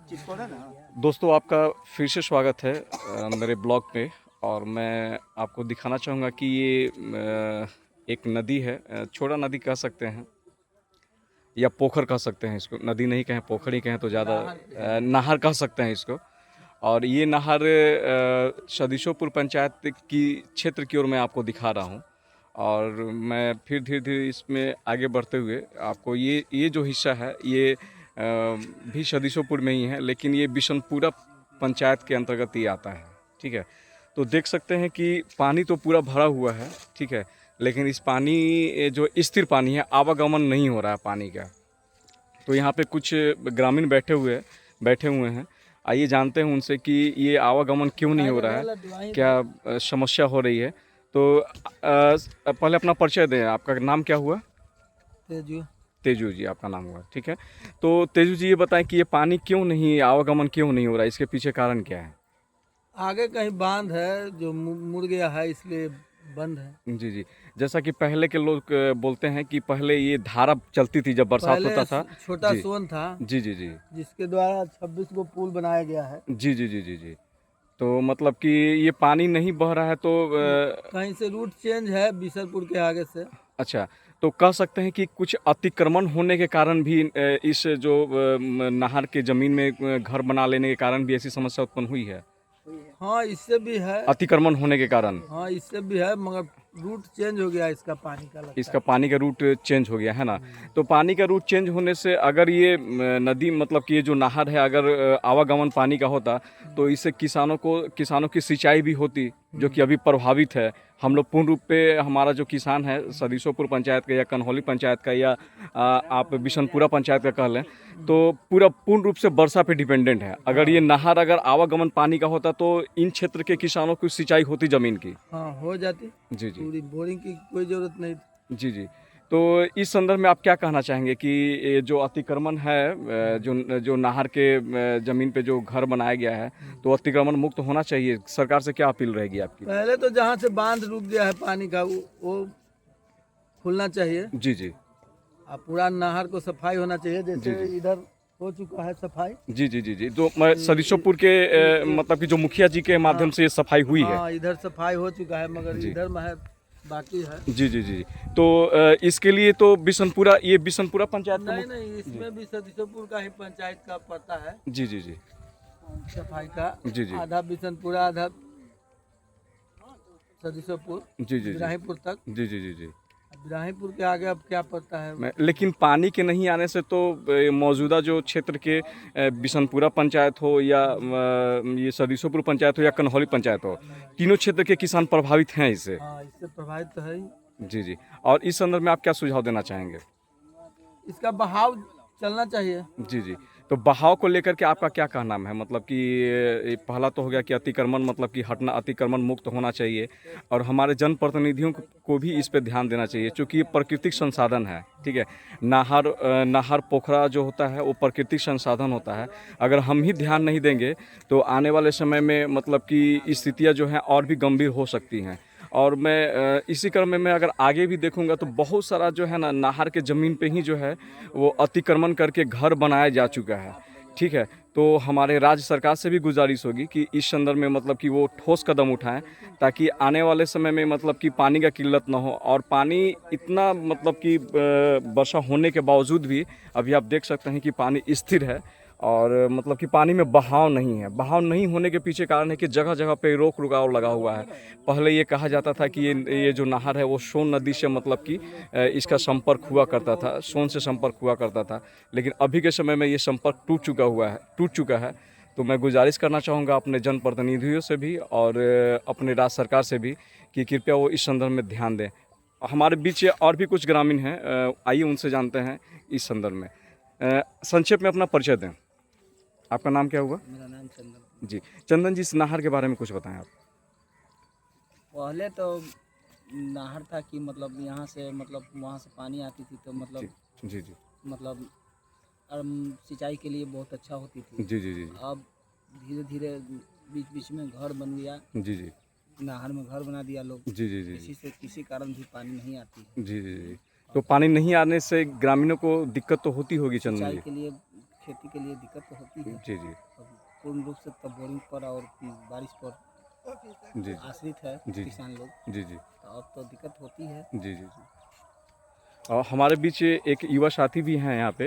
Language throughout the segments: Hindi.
दोस्तों आपका फिर से स्वागत है मेरे ब्लॉग पे। और मैं आपको दिखाना चाहूँगा कि ये एक नदी है, छोटा नदी कह सकते हैं या पोखर कह सकते हैं इसको। नदी नहीं कहें, पोखर ही कहें तो ज़्यादा, नहर कह सकते हैं इसको। और ये नहर सदीशोपुर पंचायत की क्षेत्र की ओर मैं आपको दिखा रहा हूँ। और मैं फिर धीरे धीरे इसमें आगे बढ़ते हुए आपको ये जो हिस्सा है ये भी सदीशोपुर में ही है, लेकिन ये बिशनपुरा पंचायत के अंतर्गत ये आता है। ठीक है, तो देख सकते हैं कि पानी तो पूरा भरा हुआ है। ठीक है, लेकिन इस पानी जो स्थिर पानी है, आवागमन नहीं हो रहा है पानी का। तो यहाँ पे कुछ ग्रामीण बैठे हुए हैं। आइए जानते हैं उनसे कि ये आवागमन क्यों नहीं हो रहा है, क्या समस्या हो रही है। तो पहले अपना परिचय दें। आपका नाम क्या हुआ? तेजू। तेजू जी आपका नाम हुआ, ठीक है। तो तेजू जी ये बताएं कि ये पानी क्यों नहीं, आवागमन क्यों नहीं हो रहा है, इसके पीछे कारण क्या है? आगे कहीं बांध है जो मुड़ गया है, इसलिए बंद है। जी जी, जैसा कि पहले के लोग बोलते हैं कि पहले ये धारा चलती थी जब बरसात पहले होता था। छोटा जी सोन था, जी जी जी जिसके द्वारा 26 को पुल बनाया गया है। जी जी जी जी जी। तो मतलब कि ये पानी नहीं बह रहा है तो कहीं से रूट चेंज है बिशनपुर के आगे से। अच्छा, तो कह सकते हैं कि कुछ अतिक्रमण होने के कारण भी इस जो नहर के ज़मीन में घर बना लेने के कारण भी ऐसी समस्या उत्पन्न हुई है। हाँ, इससे भी है। अतिक्रमण होने के कारण हाँ, इससे भी है, मगर रूट चेंज हो गया इसका पानी का, लगता इसका पानी का रूट चेंज हो गया है ना। तो पानी का रूट चेंज होने से अगर ये नदी मतलब कि ये जो नहर है, अगर आवागमन पानी का होता तो इससे किसानों की सिंचाई भी होती, जो कि अभी प्रभावित है। हम लोग पूर्ण रूप पे, हमारा जो किसान है सदीशोपुर पंचायत का या कन्हौली पंचायत का या आप बिशनपुरा पंचायत का कह लें, तो पूरा पूर्ण रूप से वर्षा पे डिपेंडेंट है। अगर ये नहर अगर आवागमन पानी का होता तो इन क्षेत्र के किसानों की सिंचाई होती ज़मीन की। हाँ, हो जाती। जी जी पूरी बोरिंग की कोई जरूरत नहीं। जी जी। तो इस संदर्भ में आप क्या कहना चाहेंगे कि ये जो अतिक्रमण है, जो जो नहर के ज़मीन पे जो घर बनाया गया है, तो अतिक्रमण मुक्त होना चाहिए। सरकार से क्या अपील रहेगी आपकी? पहले तो जहाँ से बांध रुक गया है पानी का, वो खुलना चाहिए। जी जी अब पूरा नहर को सफाई होना चाहिए, जी जैसे जी इधर हो चुका है सफाई। जी जी जी जी। तो मैं सदीशोपुर के मतलब कि जो मुखिया जी के माध्यम से ये सफाई हुई है। हाँ, इधर सफाई हो चुका है, मगर जी इधर में है, बाकी है। जी जी जी। तो इसके लिए तो बिशनपुरा पंचायत का नहीं नहीं, इसमें भी सदीशोपुर का ही पंचायत का पड़ता है जी जी जी सफाई का। जी जी आधा बिशनपुरा, आधा सदीशोपुर, जी जी बिराहीपुर तक। जी जी जी जी। बिराहीपुर के आगे अब क्या पड़ता है? लेकिन पानी के नहीं आने से तो मौजूदा जो क्षेत्र के बिशनपुरा पंचायत हो या ये सदीशोपुर पंचायत हो या कन्हौली पंचायत हो, तीनों क्षेत्र के किसान प्रभावित हैं इससे। हाँ, इससे प्रभावित तो है ही। जी जी। और इस संदर्भ में आप क्या सुझाव देना चाहेंगे? इसका बहाव चलना चाहिए। जी जी। तो बहाव को लेकर के आपका क्या कहना है? मतलब कि पहला तो हो गया कि अतिक्रमण, मतलब कि हटना, अतिक्रमण मुक्त होना चाहिए। और हमारे जनप्रतिनिधियों को भी इस पे ध्यान देना चाहिए, क्योंकि ये प्राकृतिक संसाधन है। ठीक है, नहर पोखरा जो होता है वो प्राकृतिक संसाधन होता है। अगर हम ही ध्यान नहीं देंगे तो आने वाले समय में मतलब कि स्थितियाँ जो हैं और भी गंभीर हो सकती हैं। और मैं इसी क्रम में मैं अगर आगे भी देखूंगा तो बहुत सारा जो है ना, नहर के ज़मीन पे ही जो है वो अतिक्रमण करके घर बनाया जा चुका है। ठीक है, तो हमारे राज्य सरकार से भी गुजारिश होगी कि इस संदर्भ में मतलब कि वो ठोस कदम उठाएं, ताकि आने वाले समय में मतलब कि पानी का किल्लत ना हो। और पानी इतना मतलब कि वर्षा होने के बावजूद भी अभी आप देख सकते हैं कि पानी स्थिर है। और मतलब कि पानी में बहाव नहीं है। बहाव नहीं होने के पीछे कारण है कि जगह जगह पे रोक रुकाव लगा हुआ है। पहले ये कहा जाता था कि ये जो नहर है वो सोन नदी से मतलब कि इसका संपर्क हुआ करता था, सोन से संपर्क हुआ करता था। लेकिन अभी के समय में ये संपर्क टूट चुका है। तो मैं गुजारिश करना चाहूँगा अपने जनप्रतिनिधियों से भी और अपने राज्य सरकार से भी कि कृपया वो इस संदर्भ में ध्यान दें। हमारे बीच और भी कुछ ग्रामीण हैं, आइए उनसे जानते हैं इस संदर्भ में। संक्षेप में अपना परिचय दें। आपका नाम क्या हुआ? मेरा नाम चंदन। जी, चंदन जी, इस नहर के बारे में कुछ बताएं आप। पहले तो नहर था कि मतलब यहाँ से, मतलब वहाँ से पानी आती थी, तो मतलब जी जी जी मतलब सिंचाई के लिए बहुत अच्छा होती थी। जी जी जी अब धीरे धीरे बीच बीच में घर बन गया, जी जी नहर में घर बना दिया लोग। जी जी जी इसी से किसी कारण भी पानी नहीं आती है। जी जी जी। तो पानी नहीं आने से ग्रामीणों को दिक्कत तो होती होगी चंदन सिंचाई जी। के लिए खेती के लिए दिक्कत तो होती है। जी जी अब पूर्ण रूप से तब बोरिंग पर और बारिश पर जी जी आश्रित है जी किसान लोग, जी जी तो अब तो दिक्कत होती है। जी जी जी। और हमारे बीच एक युवा साथी भी हैं यहाँ पे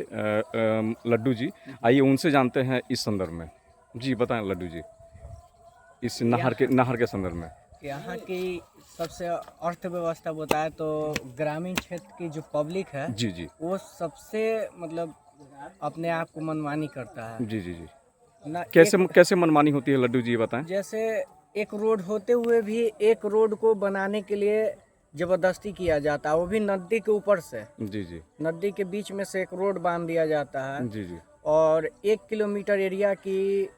लड्डू जी, आइए उनसे जानते हैं इस संदर्भ में। जी बताएं लड्डू जी, इस नहर के संदर्भ में। यहाँ की सबसे अर्थव्यवस्था बताए तो ग्रामीण क्षेत्र की जो पब्लिक है जी जी वो सबसे मतलब अपने आप को मनमानी करता है जी जी जी। ना। कैसे मनमानी होती है लड्डू जी, ये बताएं। जैसे एक रोड होते हुए भी एक रोड को बनाने के लिए जबरदस्ती किया जाता है, वो भी नदी के ऊपर से, जी जी नदी के बीच में से एक रोड बांध दिया जाता है। जी जी और 1 किलोमीटर एरिया की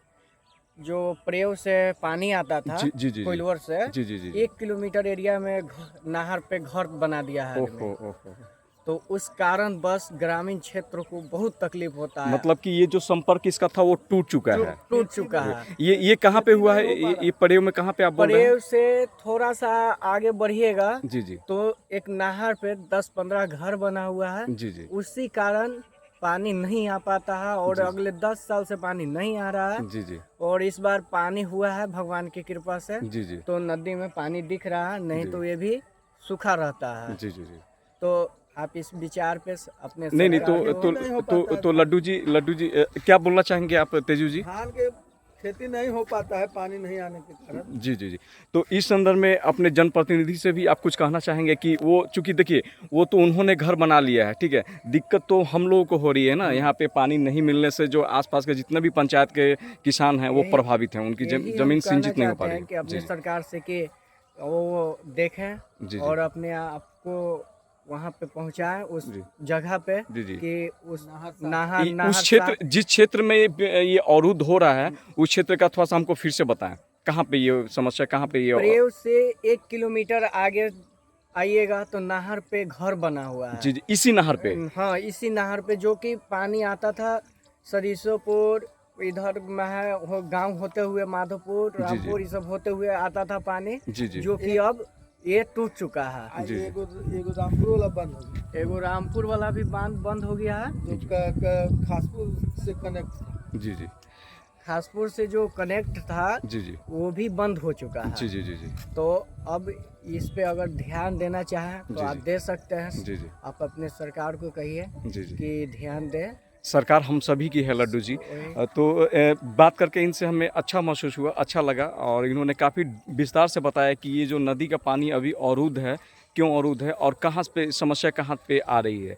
जो प्रयोग से पानी आता था जी जी जी कोइलवर से, जी जी जी 1 किलोमीटर एरिया में नहर पे घर बना दिया है आदमी। ओहो ओहो। तो उस कारण बस ग्रामीण क्षेत्र को बहुत तकलीफ होता है, मतलब कि ये जो संपर्क इसका था वो टूट चुका है। टूट चुका है। ये कहाँ पे हुआ है, ये परेव में कहाँ पे आप बोल रहे हैं? परेव से थोड़ा सा आगे बढ़िएगा जी जी तो एक नहर पे 10-15 घर बना हुआ है, जी जी उसी कारण पानी नहीं आ पाता है और जी। अगले 10 साल से पानी नहीं आ रहा है। जी जी और इस बार पानी हुआ है भगवान की कृपा से, जी जी तो नदी में पानी दिख रहा है, नहीं जी। तो ये भी सूखा रहता है। जी जी जी। तो आप इस विचार पे अपने नहीं सरकार तो लड्डू जी क्या बोलना चाहेंगे आप तेजू जी? धान के खेती नहीं हो पाता है पानी नहीं आने के कारण। जी जी जी। तो इस संदर्भ में अपने जनप्रतिनिधि से भी आप कुछ कहना चाहेंगे कि वो चूंकि देखिए वो तो उन्होंने घर बना लिया है, ठीक है, दिक्कत तो हम लोगों को हो रही है ना, यहाँ पे पानी नहीं मिलने से जो आसपास के जितने भी पंचायत के किसान हैं वो प्रभावित हैं, उनकी यही हम जमीन कहना सिंचित नहीं हो पा चाहते रही हैं कि है। अपने जी सरकार से कि वो देखें जी और अपने आप को वहाँ पे पहुँचाएं उस जी जगह पे जी जी। कि उस उस क्षेत्र जिस क्षेत्र में ये अवरुद्ध हो रहा है उस क्षेत्र का थोड़ा सा हमको फिर से बताएं, कहाँ पे ये समस्या, कहाँ पे ये? परेव से 1 किलोमीटर आगे आइएगा तो नहर पे घर बना हुआ है। जी जी, इसी नहर पे? हाँ, इसी नहर पे जो कि पानी आता था सरिसोपुर, इधर गांव होते हुए माधोपुर, जी, जी। रामपुर, ये सब होते हुए आता था पानी, जी जी जो कि अब ये टूट चुका है। जी जी एगो रामपुर वाला बंद हो गया, एगो रामपुर वाला भी बांध बंद हो गया है, जो खासपुर से कनेक्ट था। जी जी खासपुर से जो कनेक्ट था जी जी वो भी बंद हो चुका है। जी जी जी जी तो अब इस पे अगर ध्यान देना चाहें तो जी, आप जी। दे सकते हैं। जी जी आप अपने सरकार को कहिए जी जी। कि ध्यान दे। सरकार हम सभी की है लड्डू जी। तो बात करके इनसे हमें अच्छा महसूस हुआ, अच्छा लगा, और इन्होंने काफ़ी विस्तार से बताया कि ये जो नदी का पानी अभी अवरुद्ध है, क्यों अवरुद्ध है और कहाँ पे समस्या कहाँ पे आ रही है।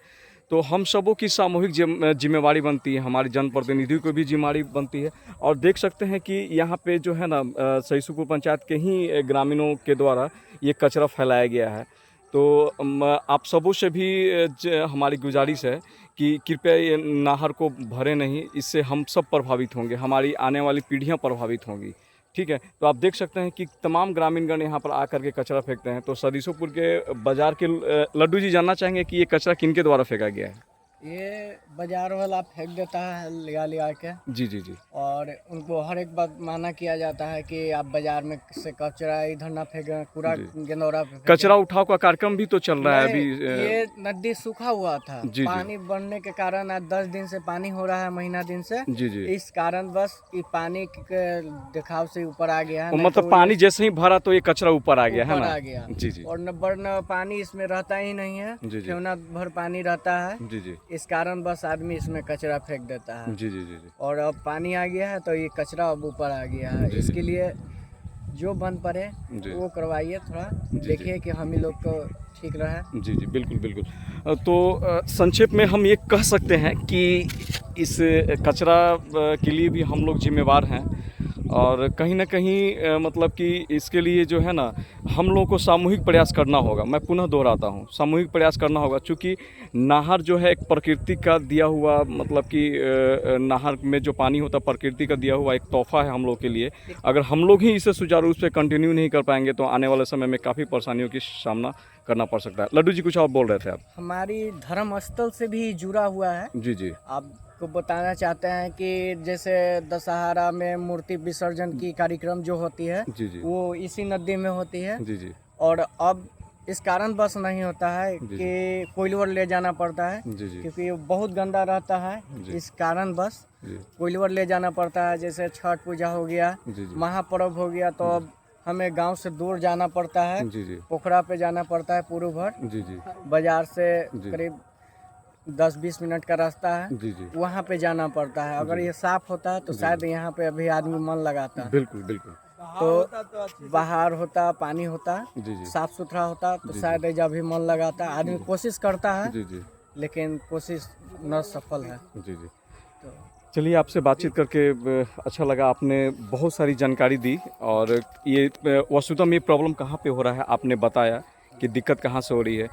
तो हम सबों की सामूहिक जिम्मेवारी बनती है, हमारी जनप्रतिनिधियों को भी जिम्मेवारी बनती है। और देख सकते हैं कि यहाँ पे जो है ना सरिसोपुर पंचायत के ही ग्रामीणों के द्वारा ये कचरा फैलाया गया है। तो आप सबों से भी हमारी गुजारिश है कि कृपया ये नहर को भरे नहीं, इससे हम सब प्रभावित होंगे, हमारी आने वाली पीढ़ियां प्रभावित होंगी, ठीक है। तो आप देख सकते हैं कि तमाम ग्रामीणगण यहाँ पर आकर के कचरा फेंकते हैं। तो सरिसोपुर के बाजार के लड्डू जी जानना चाहेंगे कि ये कचरा किनके द्वारा फेंका गया है? ये बाजार वाला फेंक देता है लिया के। जी जी जी और उनको हर एक बात माना किया जाता है कि आप बाजार में से कचरा इधर ना फेंकें, कूड़ा गेंदौरा पे फेंकें। कचरा उठाव का कार्यक्रम भी तो चल रहा है अभी। ये नदी सूखा हुआ था, जी। पानी बढ़ने के कारण आज 10 दिन से पानी हो रहा है, महीना दिन से। जी जी। इस कारण बस ये पानी के दिखाव से ऊपर आ गया है। मतलब पानी जैसे ही भरा तो ये कचरा ऊपर आ गया है ना? आ गया। जी जी। और न पानी इसमें रहता ही नहीं है, जी जी। ठेवना भर पानी रहता है। जी जी इस कारण बस आदमी इसमें कचरा फेंक देता है। जी जी जी जी। और अब पानी आ गया है तो ये कचरा अब ऊपर आ गया है। जी, इसके लिए जो बंद पड़े जी। वो करवाइए, थोड़ा जी। देखिए कि हम ही लोग को ठीक रहे। जी जी बिल्कुल बिल्कुल। तो संक्षेप में हम ये कह सकते हैं कि इस कचरा के लिए भी हम लोग जिम्मेवार हैं, और कहीं ना कहीं मतलब कि इसके लिए जो है ना हम लोगों को सामूहिक प्रयास करना होगा। मैं पुनः दोहराता हूँ, सामूहिक प्रयास करना होगा, क्योंकि नहर जो है एक प्रकृति का दिया हुआ, मतलब कि नहर में जो पानी होता है प्रकृति का दिया हुआ एक तोहफा है हम लोग के लिए। अगर हम लोग ही इसे सुचारू रूप से कंटिन्यू नहीं कर पाएंगे तो आने वाले समय में काफ़ी परेशानियों की सामना करना पड़ सकता है। लड्डू जी कुछ और बोल रहे थे आप? हमारी धर्म स्थल से भी जुड़ा हुआ है। जी जी। आपको बताना चाहते हैं कि जैसे दशहरा में मूर्ति विसर्जन की कार्यक्रम जो होती है जी जी वो इसी नदी में होती है। जी जी। और अब इस कारण बस नहीं होता है जी, कि कोइलवर ले जाना पड़ता है, जी जी क्योंकि वो बहुत गंदा रहता है। जी। इस कारण बस जी कोइलवर ले जाना पड़ता है। जैसे छठ पूजा हो गया, जी जी महापर्व हो गया, तो अब हमें गांव से दूर जाना पड़ता है, जी जी पोखरा पे जाना पड़ता है पूर्व भर। जी जी बाजार से जी। करीब 10-20 मिनट का रास्ता है, जी जी वहाँ पे जाना पड़ता है। अगर ये साफ होता तो शायद यहाँ पे अभी आदमी मन लगाता। बिल्कुल बिल्कुल। तो बाहर होता, पानी होता, जी जी साफ सुथरा होता, तो जी, शायद जब भी मन लगाता। आदमी कोशिश करता है, जी जी लेकिन कोशिश न सफल है। जी जी। तो चलिए, आपसे बातचीत करके अच्छा लगा। आपने बहुत सारी जानकारी दी, और ये वस्तुतः में प्रॉब्लम कहाँ पे हो रहा है आपने बताया कि दिक्कत कहाँ से हो रही है।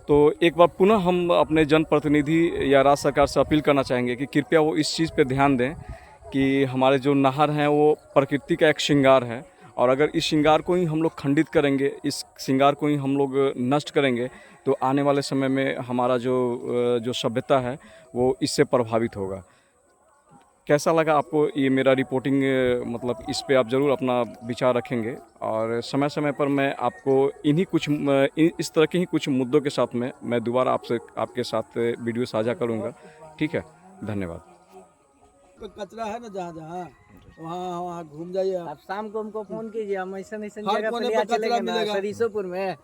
तो एक बार पुनः हम अपने जनप्रतिनिधि या राज्य सरकार से अपील करना चाहेंगे कि कृपया वो इस चीज़ पे ध्यान दें कि हमारे जो नहर हैं वो प्रकृति का एक श्रृंगार है, और अगर इस श्रृंगार को ही हम लोग खंडित करेंगे, इस श्रृंगार को ही हम लोग नष्ट करेंगे, तो आने वाले समय में हमारा जो सभ्यता है वो इससे प्रभावित होगा। कैसा लगा आपको ये मेरा रिपोर्टिंग? मतलब इस पे आप ज़रूर अपना विचार रखेंगे, और समय समय पर मैं आपको इस तरह के ही कुछ मुद्दों के साथ में मैं दोबारा आपके साथ वीडियो साझा करूंगा। ठीक है, धन्यवाद। पे कचरा है ना, जहाँ जहाँ वहाँ वहाँ घूम जाइए आप। आप शाम को हमको फोन कीजिए, हम ऐसा हर जगह पे कोने ले पे चलेंगे कचरा ना, मिलेगा। सरिसोपुर में